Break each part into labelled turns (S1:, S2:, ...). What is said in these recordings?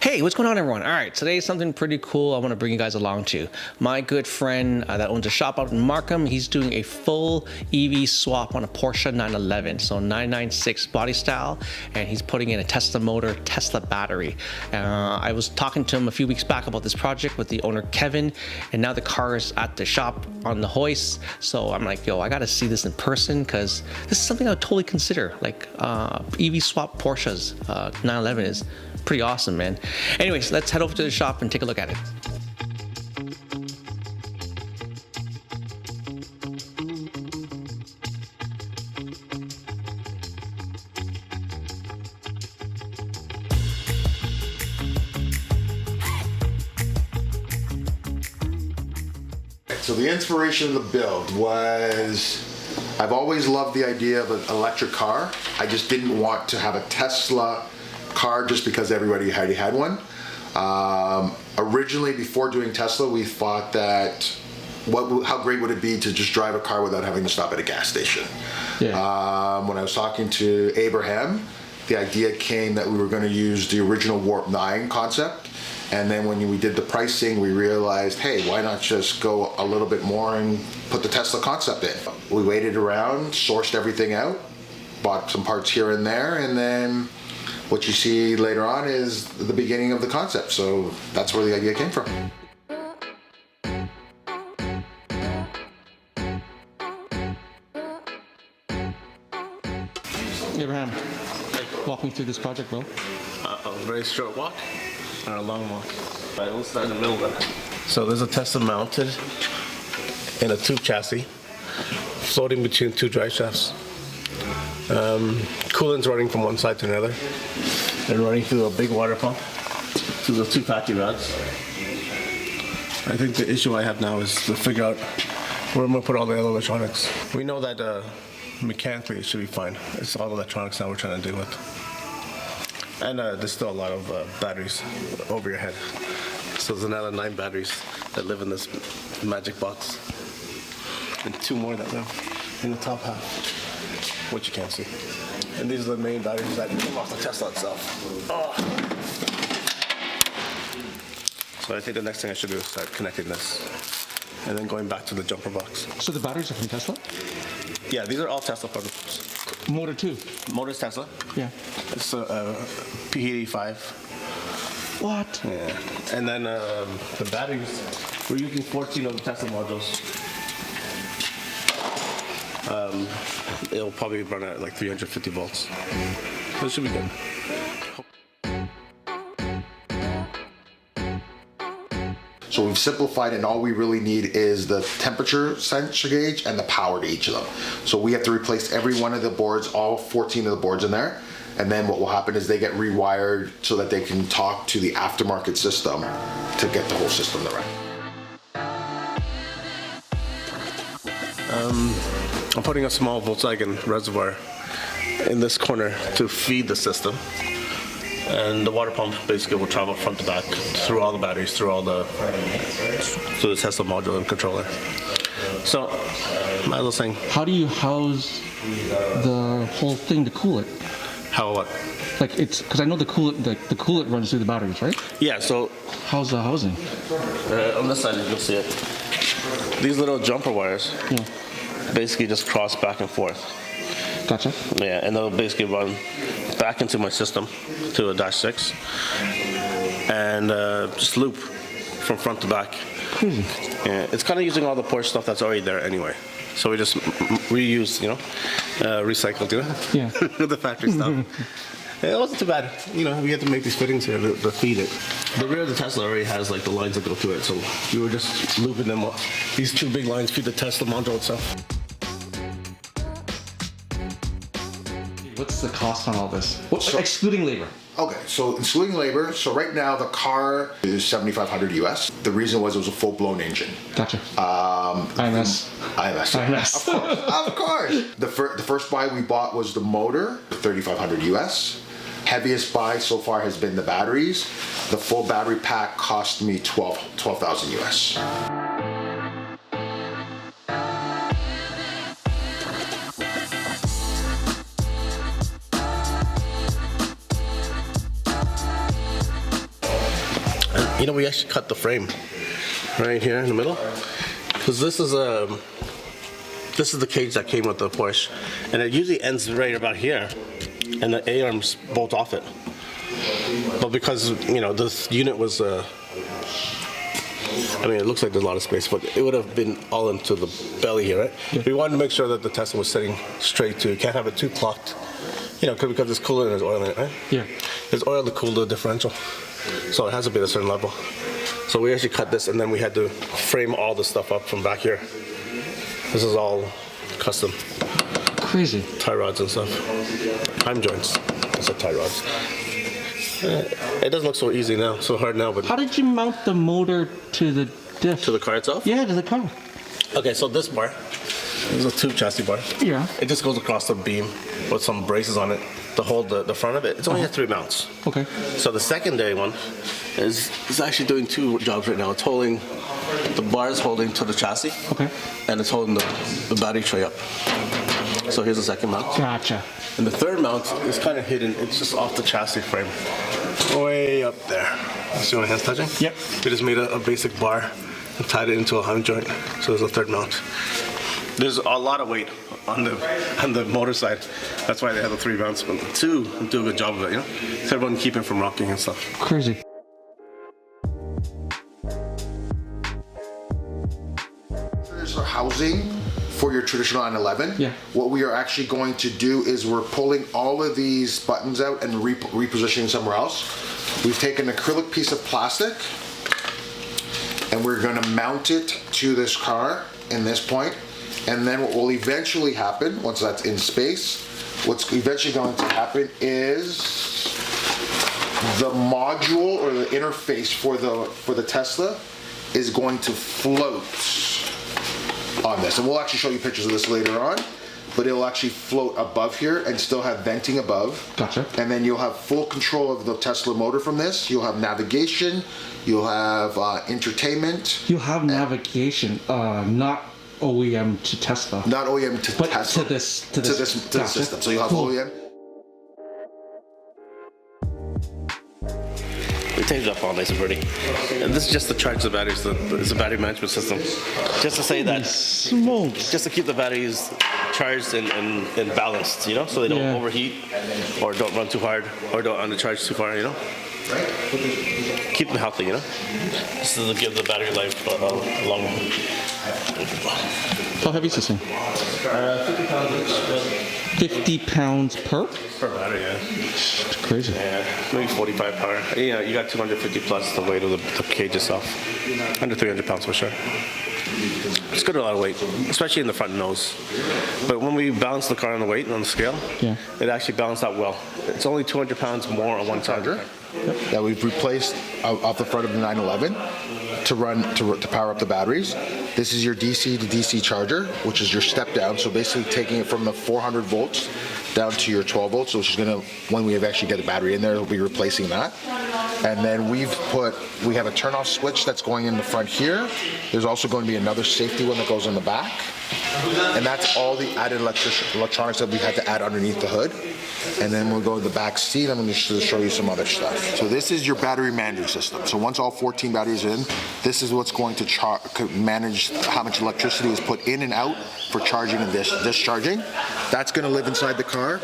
S1: Hey, what's going on, everyone? All right, today is something pretty cool I want to bring you guys along to. My good friend that owns a shop out in Markham, he's doing a full EV swap on a Porsche 911, so 996 body style, and he's putting in a Tesla motor, Tesla battery. I was talking to him a few weeks back about this project with the owner, Kevin, and now the car is at the shop on the hoist, so I'm like, yo, I got to see this in person because this is something I would totally consider. Like EV swap Porsches, 911 is pretty awesome, man. Anyways, let's head over to the shop and take a look at it.
S2: So the inspiration of the build was, I've always loved the idea of an electric car. I just didn't want to have a Tesla car just because everybody already had one. Originally, before doing Tesla, we thought that how great would it be to just drive a car without having to stop at a gas station. Yeah. When I was talking to Abraham, the idea came that we were going to use the original Warp 9 concept. And then when we did the pricing, we realized, hey, why not just go a little bit more and put the Tesla concept in? We waited around, sourced everything out, bought some parts here and there, and then what you see later on is the beginning of the concept. So that's where the idea came from.
S1: Abraham, walk me through this project, bro.
S3: A very short walk or a long walk. Right, we'll start in the middle then. So there's a Tesla mounted in a tube chassis, floating between two drive shafts. Coolant's running from one side to another and running through a big water pump through the two patchy rods. I think the issue I have now is to figure out where I'm going to put all the other electronics. We know that mechanically it should be fine. It's all electronics now we're trying to deal with. And there's still a lot of batteries over your head. So there's another 9 batteries that live in this magic box. And 2 more that live in the top half, which you can't see. And these are the main batteries that come off the Tesla itself. Oh. So I think the next thing I should do is start connecting this and then going back to the jumper box.
S1: So the batteries are from Tesla?
S3: Yeah, these are all Tesla products.
S1: Motor too?
S3: Motor's Tesla.
S1: Yeah.
S3: It's a P85.
S1: What?
S3: Yeah. And then the batteries, we're using 14 of the Tesla modules. It'll probably run at like 350 volts. So it should be good.
S2: So we've simplified it, and all we really need is the temperature sensor gauge and the power to each of them. So we have to replace every one of the boards, all 14 of the boards in there. And then what will happen is they get rewired so that they can talk to the aftermarket system to get the whole system to run.
S3: I'm putting a small Volkswagen reservoir in this corner to feed the system. And the water pump basically will travel front to back through all the batteries, through the Tesla module and controller. So, I was saying,
S1: How do you house the whole thing to cool it?
S3: how what?
S1: Like it's because I know the coolant runs through the batteries, right?
S3: Yeah, so
S1: How's the housing?
S3: on this side you'll see it. These little jumper wires basically just cross back and forth.
S1: Gotcha.
S3: Yeah, and they'll basically run back into my system to a Dash 6 and just loop from front to back.
S1: Crazy.
S3: Yeah, it's kind of using all the Porsche stuff that's already there anyway. So we just reused, recycled,
S1: Yeah.
S3: the factory stuff. It wasn't too bad. We had to make these fittings here to feed it. The rear of the Tesla already has like the lines that go through it, so we were just looping them up. These 2 big lines feed the Tesla module itself.
S1: What's the cost on all this? Excluding labor.
S2: Okay, so excluding labor, so right now the car is $7,500 US. The reason was it was a full-blown engine.
S1: Gotcha. IMS.
S2: Of course. The first buy we bought was the motor, $3,500 US. Heaviest buy so far has been the batteries. The full battery pack cost me $12,000 US.
S3: You know, we actually cut the frame right here in the middle, because this is the cage that came with the Porsche, and it usually ends right about here, and the A-arms bolt off it. But because, you know, this unit was, I mean, it looks like there's a lot of space, but it would have been all into the belly here, right? Yeah. We wanted to make sure that the Tesla was sitting straight too. You can't have it too clocked, you know, because it's cooler and there's oil in it, right? Yeah. There's oil to cool the differential, so it has to be at a certain level. So we actually cut this, and then we had to frame all the stuff up from back here. This is all custom.
S1: Crazy.
S3: Tie rods and stuff. Heim joints. I said tie rods. It doesn't look so easy now, so hard now, but...
S1: How did you mount the motor to the diff?
S3: To the car itself?
S1: Yeah, to the car.
S3: Okay, so this bar, this is a tube chassis bar.
S1: Yeah.
S3: It just goes across the beam with some braces on it to hold the front of it. It's only has 3 mounts. Okay. So the secondary one is actually doing 2 jobs right now. It's holding, the bar is holding to the chassis. Okay. And it's holding the battery tray up. So here's the second mount.
S1: Gotcha.
S3: And the third mount is kind of hidden. It's just off the chassis frame. Way up there. See my hands touching? Yep. We just made a basic bar and tied it into a heim joint. So there's a third mount. There's a lot of weight on the motor side. That's why they have the 3 mounts. But the 2 do a good job of it, you know? So everyone keep it from rocking and stuff.
S1: Crazy.
S2: There's our housing for your traditional 911. Yeah. What we are actually going to do is we're pulling all of these buttons out and repositioning somewhere else. We've taken an acrylic piece of plastic and we're going to mount it to this car in this point. And then what will eventually happen, once that's in space, what's eventually going to happen is the module or the interface for the Tesla is going to float on this. And we'll actually show you pictures of this later on, but it'll actually float above here and still have venting above. Gotcha. And then you'll have full control of the Tesla motor from this. You'll have navigation, you'll have entertainment.
S1: You'll have navigation, not OEM to Tesla.
S2: Not OEM to
S1: but
S2: Tesla.
S1: to this
S2: system. So you'll have OEM.
S3: We taped it up all nice and pretty. And this is just to charge the batteries. It's a battery management system. Just to say that.
S1: Smokes.
S3: Just to keep the batteries charged and balanced, you know, so they don't overheat or don't run too hard or don't undercharge too far, you know. Keep them healthy, you know. This is to give the battery life a long.
S1: How heavy is this thing?
S3: 50 pounds each.
S1: 50 pounds per?
S3: Per battery, yeah.
S1: It's crazy.
S3: Yeah, maybe 45 power. Yeah, you got 250 plus the weight of the cage itself. Under 300 pounds for sure. It's good, a lot of weight, especially in the front nose. But when we balance the car on the weight on the scale, it actually balanced out well. It's only 200 pounds more on one charger.
S2: That we've replaced off the front of the 911 to power up the batteries. This is your DC to DC charger, which is your step down. So basically taking it from the 400 volts down to your 12 volts, which is going to, when we eventually get the battery in there, we'll be replacing that. And then we have a turn off switch that's going in the front here. There's also going to be another safety one that goes in the back. And that's all the added electronics that we had to add underneath the hood. And then we'll go to the back seat. I'm going to show you some other stuff. So this is your battery management system. So once all 14 batteries are in, this is what's going to manage how much electricity is put in and out for charging and discharging. That's going to live inside the car.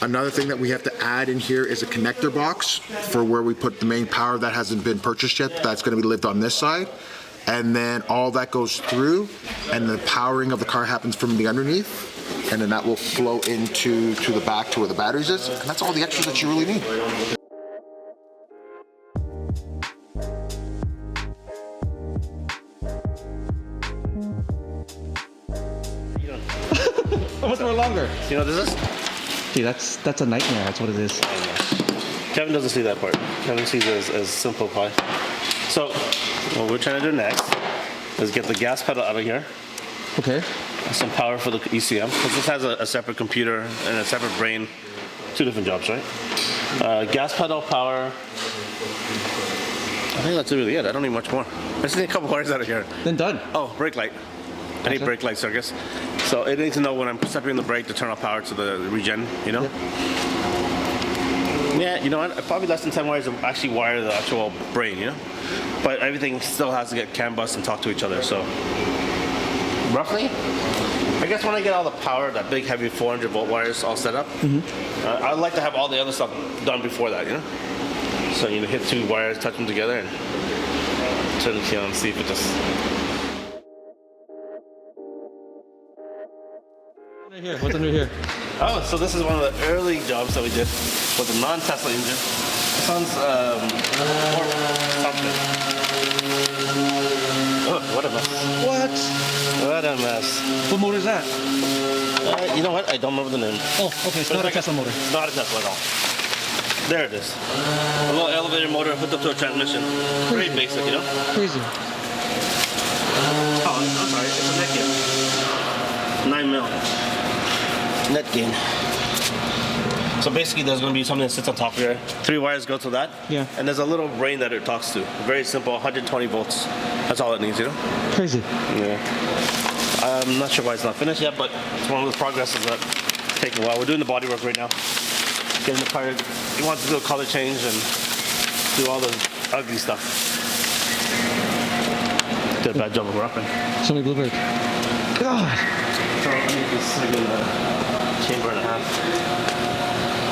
S2: Another thing that we have to add in here is a connector box for where we put the main power that hasn't been purchased yet. That's going to be lived on this side. And then all that goes through, and the powering of the car happens from the underneath. And then that will flow into the back to where the batteries is. And that's all the extras that you really need.
S1: How much more longer?
S3: You know what this is?
S1: Dude, that's a nightmare. That's what it is.
S3: Kevin doesn't see that part. Kevin sees it as simple pie. So what we're trying to do next is get the gas pedal out of here.
S1: Okay.
S3: Some power for the ECM, because this has a separate computer and a separate brain. 2 different jobs, right? Gas pedal, power. I think that's really it. I don't need much more. I just need a couple wires out of here.
S1: Then done.
S3: Oh, brake light. I need brake light circuits. So it needs to know when I'm separating the brake to turn off power to the regen, you know? Yeah, you know what? Probably less than 10 wires to actually wire the actual brain, you know? But everything still has to get CAN bus and talk to each other, so. Roughly, I guess when I get all the power, that big heavy 400 volt wires all set up, I'd like to have all the other stuff done before that, you know? So you hit 2 wires, touch them together, and turn the key on and see if it just...
S1: Here, what's under here?
S3: Oh, so this is one of the early jobs that we did with the non-Tesla engine. This one's something. Oh, what a mess. What a mess.
S1: What motor is that?
S3: You know what? I don't remember the name.
S1: Oh, okay, it's not a Tesla motor.
S3: It's not a Tesla at all. There it is. A little elevator motor hooked up to a transmission. Very basic, you know?
S1: Crazy.
S3: Oh, I'm sorry. It's a net gain. 9 mil. Net gain. So basically there's going to be something that sits on top here. 3 wires go to that.
S1: Yeah.
S3: And there's a little brain that it talks to. Very simple, 120 volts. That's all it needs, you know?
S1: Crazy.
S3: Yeah. I'm not sure why it's not finished yet, but it's one of those progresses that take a while. We're doing the body work right now. Getting the car, he wants to do a color change and do all the ugly stuff. Did a bad job of wrapping.
S1: So many bluebirds. God.
S3: So I need this chamber and a half.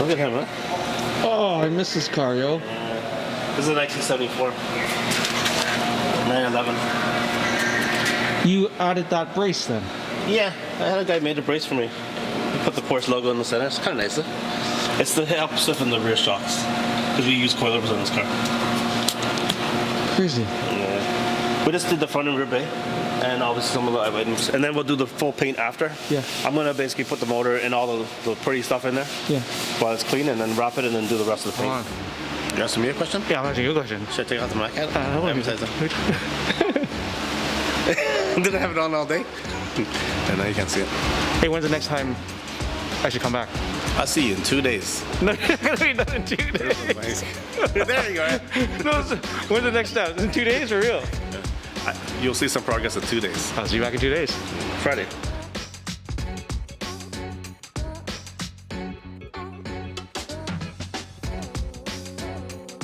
S3: Look at him, huh?
S1: Oh, I miss this car, yo.
S3: This is a 1974. 911.
S1: You added that brace then?
S3: Yeah, I had a guy made a brace for me. He put the Porsche logo in the center. It's kind of nice, huh? It's the help stiffen the rear shocks because we use coilovers on this car.
S1: Crazy.
S3: Yeah. We just did the front and rear bay, and obviously some of the items, and then we'll do the full paint after.
S1: Yeah.
S3: I'm gonna basically put the motor and all the pretty stuff in there.
S1: Yeah.
S3: While it's clean, and then wrap it, and then do the rest of the paint.
S1: Come
S3: You asking me a question?
S1: Yeah, I'm asking you a question.
S3: Should I take out the mic?
S1: I want to
S3: Did I have it on all day? And now you can't see it.
S1: Hey, when's the next time I should come back?
S3: I'll see you in 2 days.
S1: No, you're not gonna be done in 2 days.
S3: There you go.
S1: No, when's the next step? In 2 days for real?
S3: You'll see some progress in 2 days.
S1: I'll see you back in 2 days.
S3: Friday.